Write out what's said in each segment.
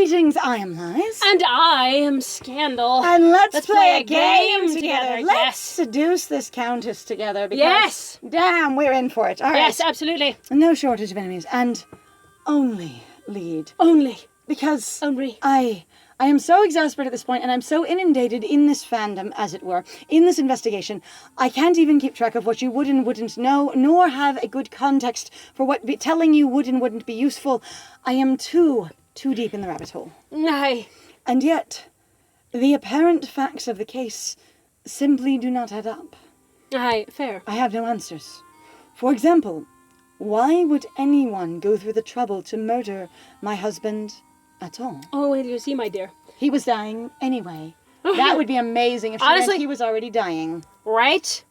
Greetings, I am Lies. And I am Scandal. And let's play a game together. Let's Yes. seduce this countess together because, Yes. damn, we're in for it. All right. Yes, absolutely. No shortage of enemies. And only lead. Only. Because Only. I am so exasperated at this point, and I'm so inundated in this fandom, as it were, in this investigation, I can't even keep track of what you would and wouldn't know, nor have a good context for what telling you would and wouldn't be useful. I am too deep in the rabbit hole. Aye. And yet, the apparent facts of the case simply do not add up. Aye, fair. I have no answers. For example, why would anyone go through the trouble to murder my husband at all? Oh, wait, you see, my dear. He was dying anyway. That would be amazing if she Honestly, meant he was already dying. Right?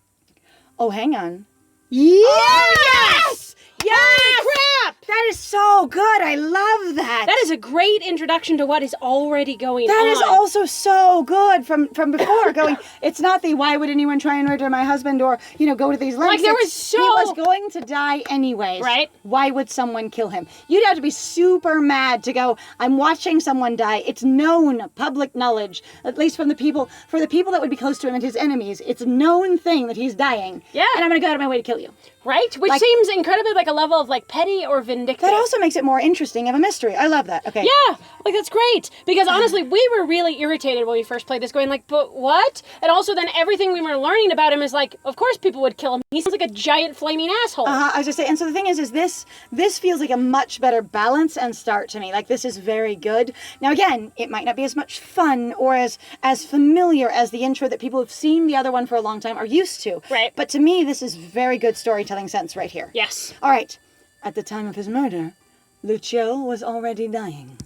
Oh, hang on. Yes! Yes! Holy crap! That is so good. I love that. That is a great introduction to what is already going on. That is also so good from before going, it's not the why would anyone try and murder my husband or, go to these lengths. Like, there It's, was he was going to die anyways. Right. Why would someone kill him? You'd have to be super mad to go, I'm watching someone die. It's known, public knowledge, at least for the people that would be close to him and his enemies. It's a known thing that he's dying. Yeah. And I'm going to go out of my way to kill you. Right? Which seems incredibly like a level of like petty or vindictive. That also makes it more interesting of a mystery. I love that. Okay. Yeah, like that's great. Because honestly, we were really irritated when we first played this, going like, but what? And also then everything we were learning about him is like, of course people would kill him. He sounds like a giant flaming asshole. I was just saying, and so the thing is this feels like a much better balance and start to me. Like, this is very good. Now again, it might not be as much fun or as familiar as the intro that people who've seen the other one for a long time are used to. Right. But to me, this is very good storytelling sense right here. Yes. All right. At the time of his murder, Lucio was already dying.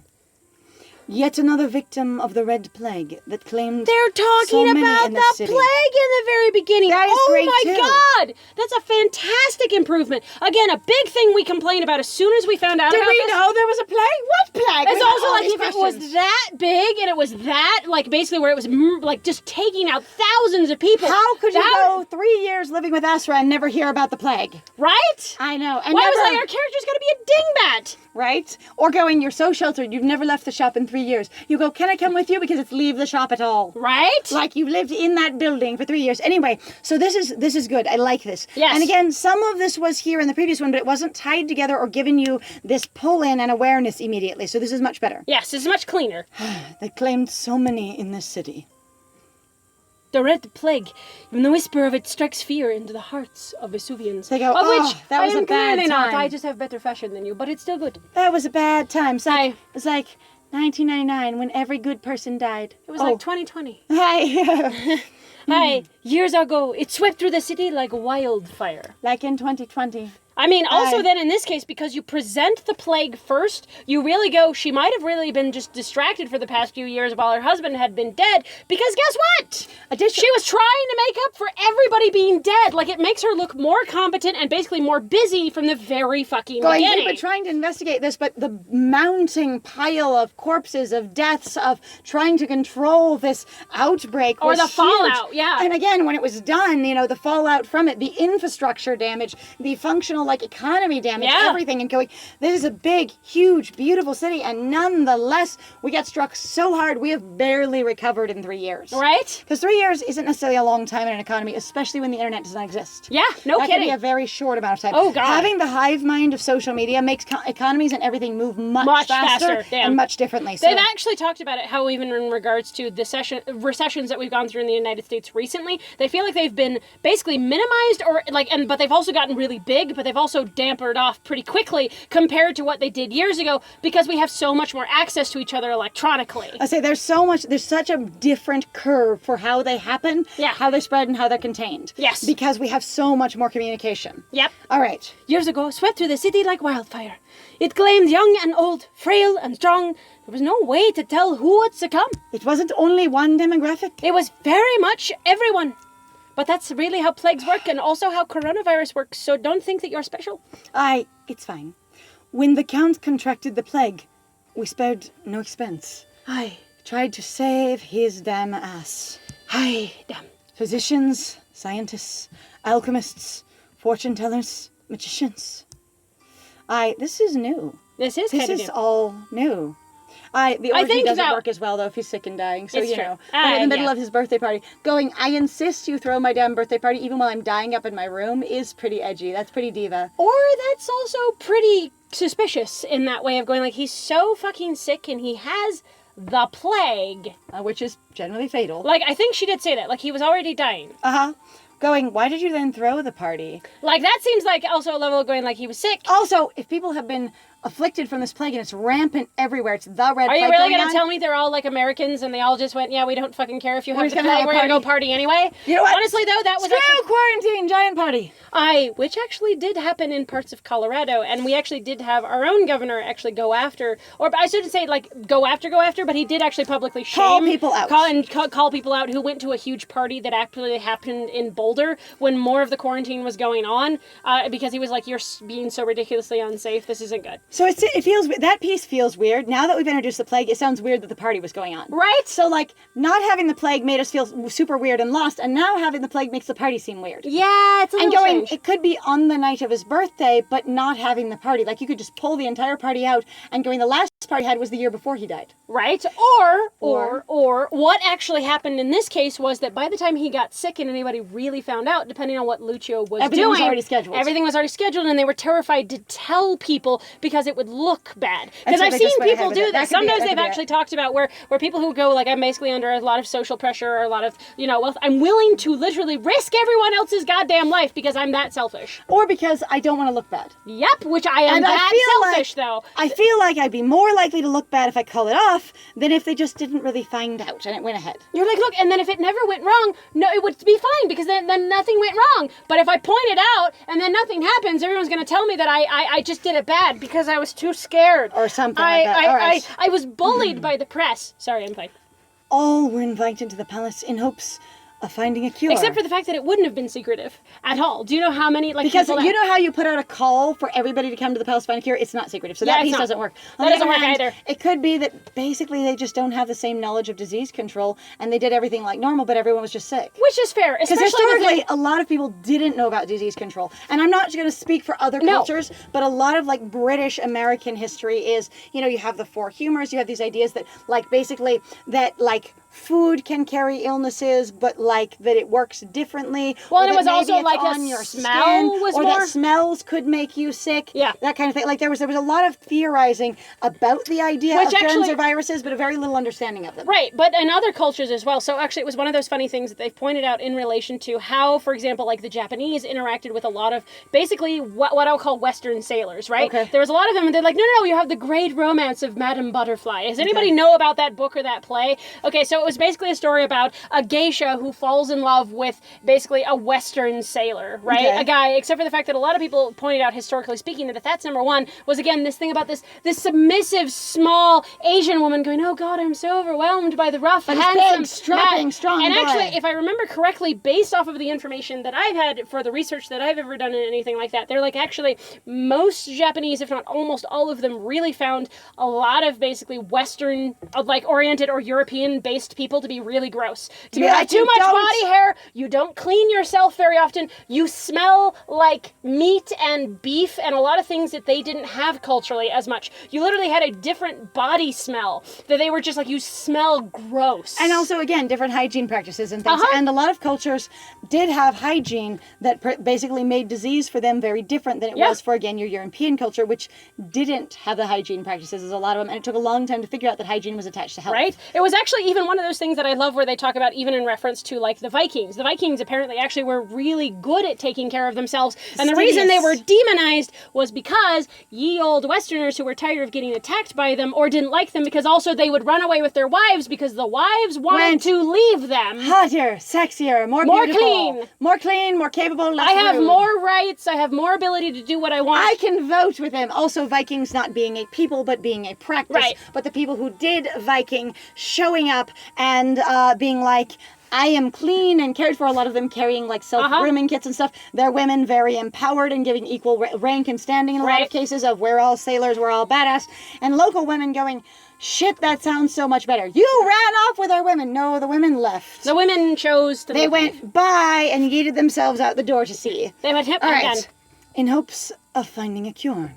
Yet another victim of the Red Plague that claimed They're talking so many about in the city. plague in the very beginning. That is oh great, my too. God! That's a fantastic improvement. Again, a big thing we complained about as soon as we found out Did about we this. know there was a plague? What plague? It's We had also all like these if it questions. was that big and it was that, like basically where it was like just taking out thousands of people. How could you go 3 years living with Asra and never hear about the plague? Right? I know. And Why never, was like our character's gotta be a dingbat? right? Or going, you're so sheltered, you've never left the shop in 3 years. You go, can I come with you? Because it's leave the shop at all. Right? Like you've lived in that building for 3 years. Anyway, so this is good. I like this. Yes. And again, some of this was here in the previous one, but it wasn't tied together or giving you this pull-in and awareness immediately. So this is much better. Yes, it's much cleaner. They claimed so many in this city. The Red Plague, even the whisper of it strikes fear into the hearts of Vesuvians. They go, of "Oh, which that was I am a bad clearly not. time." I just have better fashion than you, but it's still good. That was a bad time. It's like 1999 when every good person died. It was like 2020. Hi. Hi, years ago, it swept through the city like wildfire. Like in 2020. I mean, also Aye. then in this case, because you present the plague first, you really go, she might have really been just distracted for the past few years while her husband had been dead, because guess what? She was trying to make up for everybody being dead. Like, it makes her look more competent and basically more busy from the very fucking beginning. We've been trying to investigate this, but the mounting pile of corpses, of deaths, of trying to control this outbreak Or was the huge. fallout, yeah. And again, when it was done, the fallout from it, the infrastructure damage, the functional, economy damage, Yeah. everything, and going, this is a big, huge, beautiful city, and nonetheless, we got struck so hard, we have barely recovered in 3 years. Right? Because 3 years isn't necessarily a long time in an economy, especially when the internet does not exist. Yeah, no That kidding. can be a very short amount of time. Oh, God. Having the hive mind of social media makes economies and everything move much faster damn. and much differently. So They've actually talked about it, how even in regards to the recessions that we've gone through in the United States recently, they feel like they've been basically minimized but they've also gotten really big, but they've also dampered off pretty quickly compared to what they did years ago because we have so much more access to each other electronically. I say there's such a different curve for how they happen, Yeah. how they spread, and how they're contained. Yes. Because we have so much more communication. Yep. All right. Years ago, swept through the city like wildfire. It claimed young and old, frail and strong. There was no way to tell who would succumb. It wasn't only one demographic. It was very much everyone. But that's really how plagues work and also how coronavirus works, so don't think that you're special. It's fine. When the Count contracted the plague, we spared no expense. Aye. Tried to save his damn ass. Aye, damn. Physicians, scientists, alchemists, fortune tellers, magicians. This is new. This is This kind of is new. all new. The orgy think doesn't that- work as well, though, if he's sick and dying. So, It's true. But in the middle Yeah. of his birthday party, going, I insist you throw my damn birthday party even while I'm dying up in my room is pretty edgy. That's pretty diva. Or that's also pretty suspicious in that way of going, like, he's so fucking sick and he has the plague. Which is generally fatal. Like, I think she did say that. Like, he was already dying. Uh-huh. Going, why did you then throw the party? Like, that seems like also a level of going, like, he was sick. Also, if people have been afflicted from this plague and it's rampant everywhere, it's the red Are plague you really going going on. to tell me they're all, like, Americans and they all just went, yeah, we don't fucking care if you We're have just the gonna have plague, a we're going to go party. party anyway? You know what? Honestly, though, that was Screw quarantine, giant party. which actually did happen in parts of Colorado, and we actually did have our own governor actually go after, or I shouldn't say like go after, but he did actually publicly Call people out. Call people out who went to a huge party that actually happened in Boulder when more of the quarantine was going on, because he was like, you're being so ridiculously unsafe, this isn't good. So it feels, that piece feels weird. Now that we've introduced the plague, it sounds weird that the party was going on. Right? So, like, not having the plague made us feel super weird and lost, and now having the plague makes the party seem weird. Yeah, it's a And little going, strange. it could be on the night of his birthday, but not having the party. Like, you could just pull the entire party out, and going, the last party he had was the year before he died. Right? Or what actually happened in this case was that by the time he got sick and anybody really found out, depending on what Lucio was Everything was doing, already scheduled. Everything was already scheduled, and they were terrified to tell people because it would look bad. Because That's I've what seen they just went people ahead with do it. that. That could be it. Sometimes That they've could be actually talked about where people who go, like, I'm basically under a lot of social pressure or a lot of, well, I'm willing to literally risk everyone else's goddamn life because I'm that selfish. Or because I don't want to look bad. Yep, which I am And I that feel selfish, like- though. I feel like I'd be more likely to look bad if I call it off than if they just didn't really find out and it went ahead. You're like, look, and then if it never went wrong, no, it would be fine because then nothing went wrong. But if I point it out and then nothing happens, everyone's going to tell me that I just did it bad because I was too scared. Or something like that. All right. I was bullied by the press. Sorry, I'm fine. All were invited to the palace in hopes of finding a cure. Except for the fact that it wouldn't have been secretive at all. Do you know how many, like, because people you that- know how you put out a call for everybody to come to the palace to find a cure? It's not secretive, so Yeah, that it's piece not. doesn't work. That On the doesn't other work hand, either. It could be that basically they just don't have the same knowledge of disease control, and they did everything like normal, but everyone was just sick. Which is fair, Because especially with historically, it- a lot of people didn't know about disease control. And I'm not going to speak for other No. cultures, but a lot of, like, British American history is, you have the four humors, you have these ideas that, like, basically, that, like, food can carry illnesses, but, like, that it works differently. Well, or and it that was maybe also, it's like, a on your smell skin, was or more- that smells could make you sick. Yeah. That kind of thing. Like, there was a lot of theorizing about the idea Which of germs actually- or viruses, but a very little understanding of them. Right, but in other cultures as well. So actually, it was one of those funny things that they've pointed out in relation to how, for example, like the Japanese interacted with a lot of basically what I'll call Western sailors, right? Okay. There was a lot of them, and they're like, no, you have the great romance of Madame Butterfly. Does anybody know about that book or that play? Okay, so it was basically a story about a geisha who falls in love with basically a Western sailor, right? Okay. A guy, except for the fact that a lot of people pointed out historically speaking that if that's number one, was again this thing about this submissive, small Asian woman going, oh God, I'm so overwhelmed by the rough, But it's handsome, big, strapping, man." strong And boy. actually, if I remember correctly, based off of the information that I've had for the research that I've ever done in anything like that, they're like actually most Japanese, if not almost all of them, really found a lot of basically Western, like oriented or European based people to be really gross. To Yeah, have too you much don't- body hair, you don't clean yourself very often, you smell like meat and beef and a lot of things that they didn't have culturally as much. You literally had a different body smell that they were just like, you smell gross. And also, again, different hygiene practices and things. Uh-huh. And a lot of cultures did have hygiene that basically made disease for them very different than it Yeah. was for, again, your European culture, which didn't have the hygiene practices as a lot of them. And it took a long time to figure out that hygiene was attached to health. Right? It was actually even one of those things that I love where they talk about even in reference to like the Vikings. The Vikings apparently actually were really good at taking care of themselves. And the reason they were demonized was because ye old Westerners who were tired of getting attacked by them or didn't like them because also they would run away with their wives because the wives wanted Went to leave them. Hotter, sexier, more More beautiful. clean. More clean, more capable, less I have rude. more rights. I have more ability to do what I want. I can vote with them. Also, Vikings not being a people, but being a practice. Right. But the people who did Viking showing up and being like, I am clean and cared for, a lot of them carrying like self-grooming kits and stuff. They're women very empowered and giving equal rank and standing in a lot of cases of we're all sailors, we're all badass. And local women going, shit, that sounds so much better. You ran off with our women. No, the women left. The women chose to They leave. went bye and yeeted themselves out the door to sea. They went hip All and right. done. In hopes of finding a cure.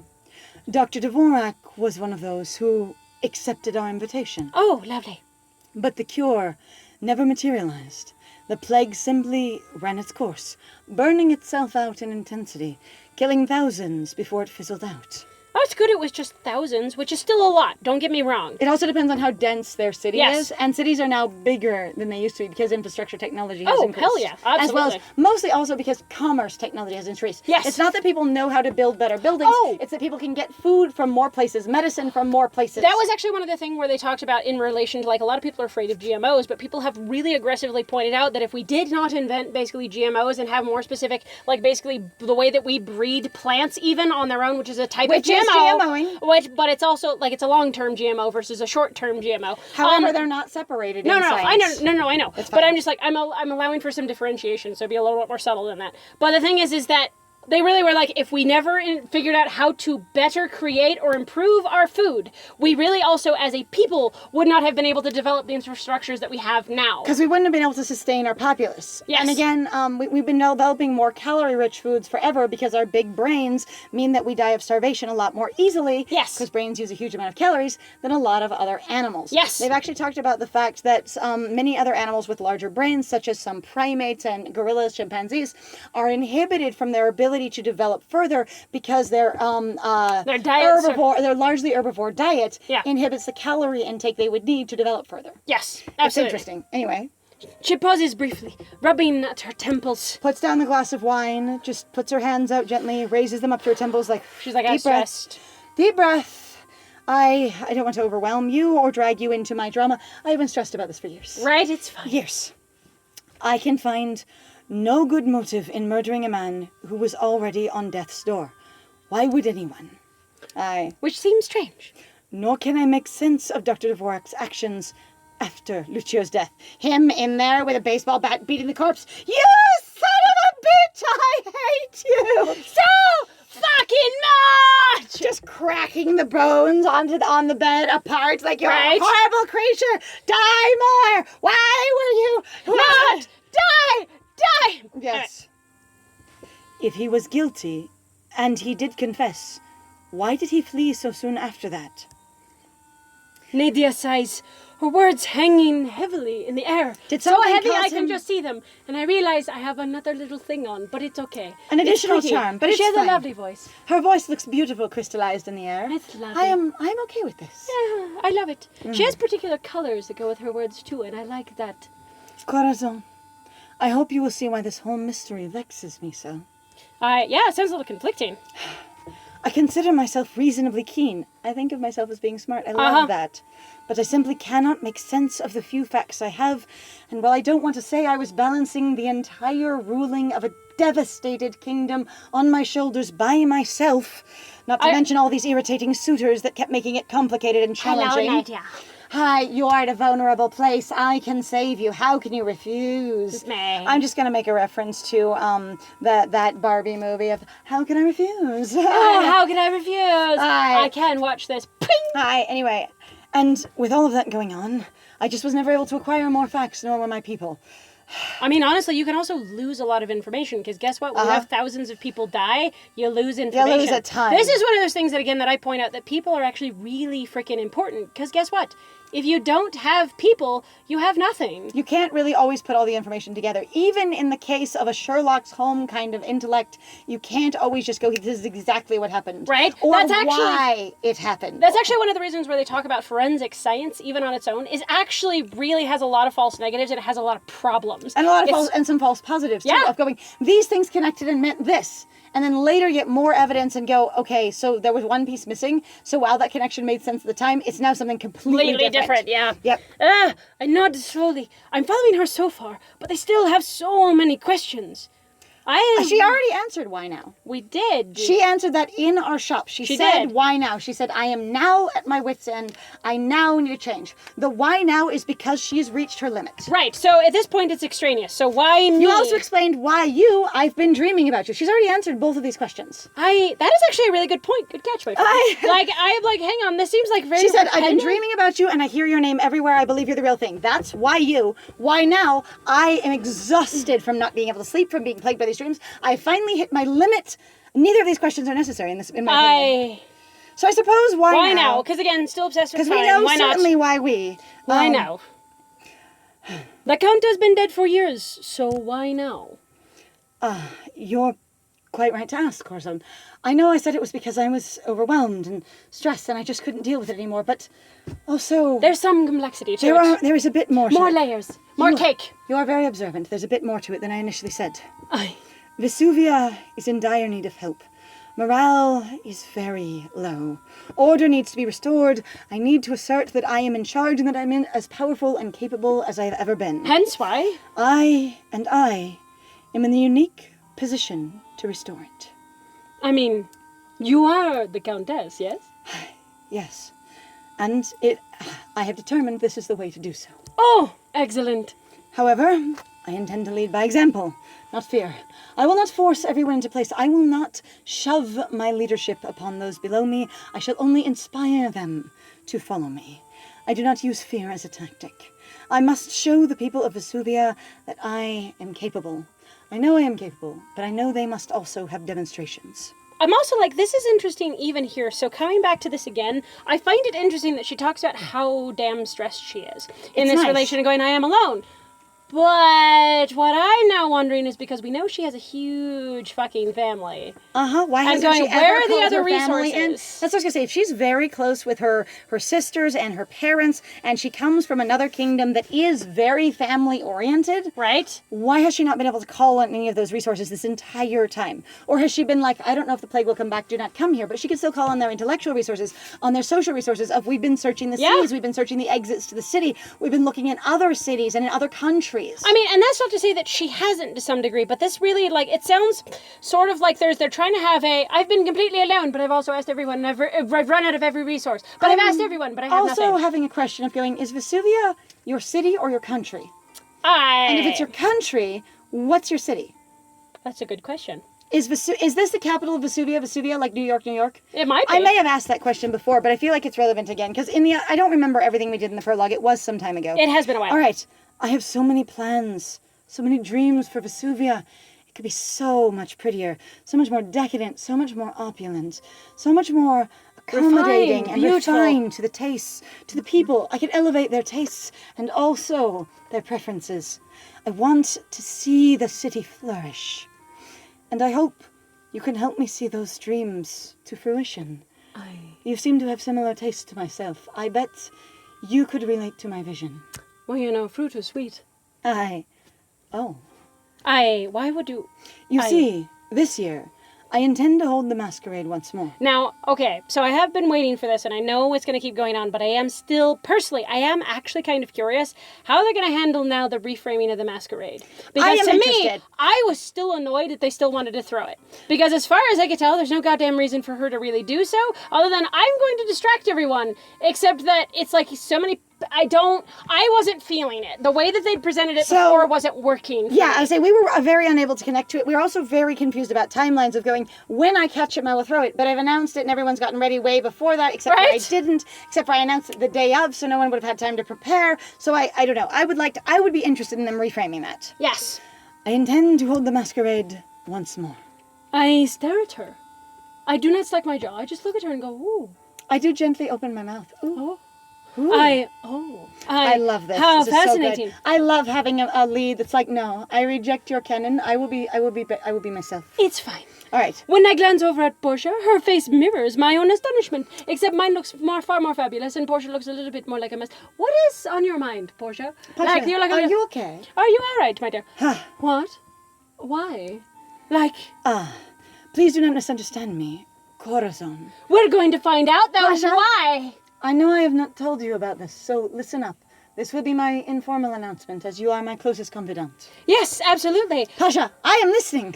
Dr. Dvorak was one of those who accepted our invitation. Oh, lovely. But the cure never materialized. The plague simply ran its course, burning itself out in intensity, killing thousands before it fizzled out. Oh, it's good it was just thousands, which is still a lot, don't get me wrong. It also depends on how dense their city Yes. is, and cities are now bigger than they used to be because infrastructure technology has increased. Hell yeah, absolutely. As well as, mostly also because commerce technology has increased. Yes. It's not that people know how to build better buildings, it's that people can get food from more places, medicine from more places. That was actually one of the things where they talked about in relation to, like, a lot of people are afraid of GMOs, but people have really aggressively pointed out that if we did not invent basically GMOs and have more specific, like, basically the way that we breed plants even on their own, which is a type of is GMO. GMOing. But it's also, like, it's a long-term GMO versus a short-term GMO. However, they're not separated in science. I know. But I'm just like, I'm allowing for some differentiation, so be a little bit more subtle than that. But the thing is that they really were like, if we never figured out how to better create or improve our food, we really also, as a people, would not have been able to develop the infrastructures that we have now. Because we wouldn't have been able to sustain our populace. Yes. And again, we've been developing more calorie-rich foods forever because our big brains mean that we die of starvation a lot more easily. Yes. Because brains use a huge amount of calories than a lot of other animals. Yes. They've actually talked about the fact that many other animals with larger brains, such as some primates and gorillas, chimpanzees, are inhibited from their ability to develop further because their diets their largely herbivore diet Yeah. inhibits the calorie intake they would need to develop further. Yes, It's absolutely. interesting. Anyway, She pauses briefly, rubbing at her temples. puts down the glass of wine, just puts her hands out gently, raises them up to her temples like, She's like, I'm deep breath. stressed. Deep breath. I don't want to overwhelm you or drag you into my drama. I've been stressed about this for years. Right, it's fine. Years. I can find no good motive in murdering a man who was already on death's door. Why would anyone? Which seems strange. Nor can I make sense of Dr. Dvorak's actions after Lucio's death. Him in there with a baseball bat beating the corpse. You son of a bitch! I hate you! So fucking much! Just cracking the bones on the bed apart like you're Right. a horrible creature. Die more! Why will you Not die! Die! Yes. If he was guilty, and he did confess, why did he flee so soon after that? Nadia sighs, her words hanging heavily in the air. Did so something heavy cause I can him- just see them. And I realize I have another little thing on, but it's okay. An It's additional pretty. charm, but And it's she has fine. a lovely voice. Her voice looks beautiful, crystallized in the air. It's lovely. I'm okay with this. Yeah, I love it. She has particular colors that go with her words too, and I like that. Corazón, I hope you will see why this whole mystery vexes me so. Yeah, it sounds a little conflicting. I consider myself reasonably keen. I think of myself as being smart. I Uh-huh. love that. But I simply cannot make sense of the few facts I have. And while I don't want to say I was balancing the entire ruling of a devastated kingdom on my shoulders by myself, not to mention all these irritating suitors that kept making it complicated and challenging. Nadia. Hi, you are at a vulnerable place. I can save you. How can you refuse? May. I'm just gonna make a reference to that Barbie movie of How Can I Refuse? Oh, how can I refuse? Hi. I can watch this. Ping! Hi, anyway. And with all of that going on, I just was never able to acquire more facts, nor were my people. I mean, honestly, you can also lose a lot of information, because guess what? When you have thousands of people die, you lose information. lose a ton. This is one of those things that, again, that I point out, that people are actually really freaking important, because guess what? If you don't have people, you have nothing. You can't really always put all the information together. Even in the case of a Sherlock's Holmes kind of intellect, you can't always just go, this is exactly what happened. Right? Or That's actually- why it happened. That's actually one of the reasons where they talk about forensic science, even on its own, is actually really has a lot of false negatives, and it has a lot of problems. And a lot of It's- some false positives too, Yeah. of going, these things connected and meant this. And then later get more evidence and go, okay, so there was one piece missing. So while that connection made sense at the time, it's now something completely different. Yeah. Yep. I nod slowly. I'm following her so far, but they still have so many questions. She already answered why now. We did. She answered that in our shop. She said, did. why now? She said, I am now at my wit's end. I now need a change. The why now is because she's reached her limit. Right, so at this point it's extraneous. So why me? You also explained why I've been dreaming about you. She's already answered both of these questions. That is actually a really good point. Good catch, my friend. I'm like, hang on, this seems like very She said, I've been repetitive. dreaming about you and I hear your name everywhere. I believe you're the real thing. That's why you. Why now? I am exhausted from not being able to sleep, from being plagued by these dreams. I finally hit my limit. Neither of these questions are necessary in my opinion. So I suppose Why now? Because again, still obsessed with Because time. we know Why not? certainly why we. Why now? The Count has been dead for years, so why now? You're quite right to ask, Corazón. I know I said it was because I was overwhelmed and stressed and I just couldn't deal with it anymore, but also... There's some complexity to it. There is a bit more to More it. layers. More cake. You are very observant. There's a bit more to it than I initially said. Aye. Vesuvia is in dire need of help. Morale is very low. Order needs to be restored. I need to assert that I am in charge and that I'm as powerful and capable as I have ever been. Hence why? I am in the unique position to restore it. I mean, you are the Countess, yes? Yes. And I have determined this is the way to do so. Oh, excellent. However, I intend to lead by example, not fear. I will not force everyone into place. I will not shove my leadership upon those below me. I shall only inspire them to follow me. I do not use fear as a tactic. I must show the people of Vesuvia that I am capable. I know I am capable, but I know they must also have demonstrations. I'm also like, this is interesting even here. So coming back to this again, I find it interesting that she talks about how damn stressed she is in this relation and going, I am alone. But what I'm now wondering is because we know she has a huge fucking family. Why hasn't she ever where are the called other her family in? resources? That's what I was going to say. If she's very close with her sisters and her parents, and she comes from another kingdom that is very family-oriented, right? Why has she not been able to call on any of those resources this entire time? Or has she been like, I don't know if the plague will come back, do not come here, but she can still call on their intellectual resources, on their social resources of we've been searching the seas, we've been searching the exits to the city, we've been looking in other cities and in other countries. I mean, and that's not to say that she hasn't to some degree, but this really, like, it sounds sort of like they're trying to have I've been completely alone, but I've also asked everyone, and I've run out of every resource. But I've asked everyone, but I have nothing. Also having a question of going, is Vesuvia your city or your country? And if it's your country, what's your city? That's a good question. Is this the capital of Vesuvia, like New York, New York? It might be. I may have asked that question before, but I feel like it's relevant again, because I don't remember everything we did in the prologue. It was some time ago. It has been a while. All right. I have so many plans, so many dreams for Vesuvia. It could be so much prettier, so much more decadent, so much more opulent, so much more accommodating and refined to the tastes, to the people. I could elevate their tastes and also their preferences. I want to see the city flourish. And I hope you can help me see those dreams to fruition. You seem to have similar tastes to myself. I bet you could relate to my vision. Well, you know, fruit is sweet. Why would you... You see, this year, I intend to hold the masquerade once more. Now, okay, so I have been waiting for this, and I know it's going to keep going on, but I am still, personally, I am actually kind of curious how they're going to handle now the reframing of the masquerade. Because to me, I was still annoyed that they still wanted to throw it. Because as far as I could tell, there's no goddamn reason for her to really do so, other than I'm going to distract everyone, except that it's like so many... I wasn't feeling it. The way that they'd presented it before wasn't working. Yeah, I would say we were very unable to connect to it. We were also very confused about timelines of going, when I catch it, I will throw it. But I've announced it and everyone's gotten ready way before that, except for I didn't, except for I announced it the day of, so no one would have had time to prepare. So I don't know. I would be interested in them reframing that. Yes. I intend to hold the masquerade once more. I stare at her. I do not slack my jaw. I just look at her and go, ooh. I do gently open my mouth. Ooh. Oh. Ooh. I love this. How this fascinating! Is so good. I love having a lead that's like, no, I reject your canon. I will be myself. It's fine. All right. When I glance over at Portia, her face mirrors my own astonishment. Except mine looks far more fabulous, and Portia looks a little bit more like a mess. What is on your mind, Portia? Portia, are you okay? Are you all right, my dear? What? Why? Please do not misunderstand me, Corazón. We're going to find out, though. Portia? Why? I know I have not told you about this, so listen up. This will be my informal announcement, as you are my closest confidant. Yes, absolutely. Pasha, I am listening.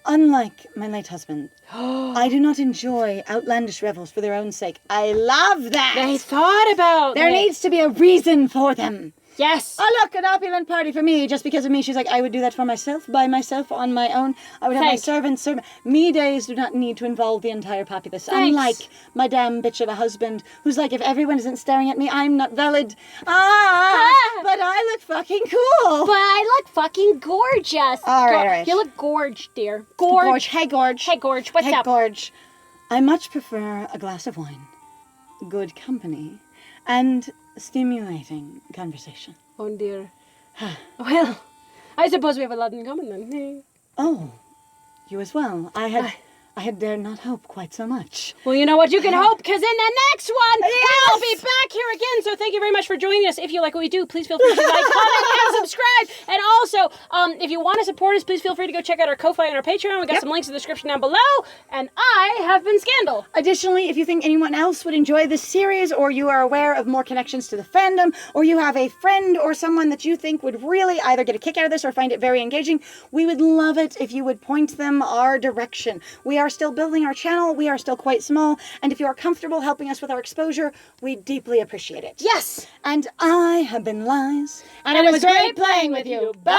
Unlike my late husband, I do not enjoy outlandish revels for their own sake. I love that. They thought about There needs to be a reason for them. Yes. Oh, look, an opulent party for me. Just because of me, she's like, I would do that for myself, by myself, on my own. I would have my servants serve. Me days do not need to involve the entire populace. Thanks. Unlike my damn bitch of a husband, who's like, if everyone isn't staring at me, I'm not valid. But I look fucking cool. But I look fucking gorgeous. All right. You look gorge, dear. Gorge. Hey, Gorge. Hey, Gorge. What's up? Gorge. I much prefer a glass of wine, good company, and stimulating conversation. Oh dear. Well, I suppose we have a lot in common then. Oh, you as well. I had dared not hope quite so much. Well, you know what? You can hope, because in the next one, we'll be back here again. So thank you very much for joining us. If you like what we do, please feel free to like, comment, and subscribe. And also, if you want to support us, please feel free to go check out our Ko-Fi and our Patreon. We got some links in the description down below. And I have been Scandal. Additionally, if you think anyone else would enjoy this series, or you are aware of more connections to the fandom, or you have a friend or someone that you think would really either get a kick out of this or find it very engaging, we would love it if you would point them our direction. We are still building our channel. We are still quite small. And if you are comfortable helping us with our exposure, we deeply appreciate it. Yes. And I have been Liz. And it was great playing with you. Bye.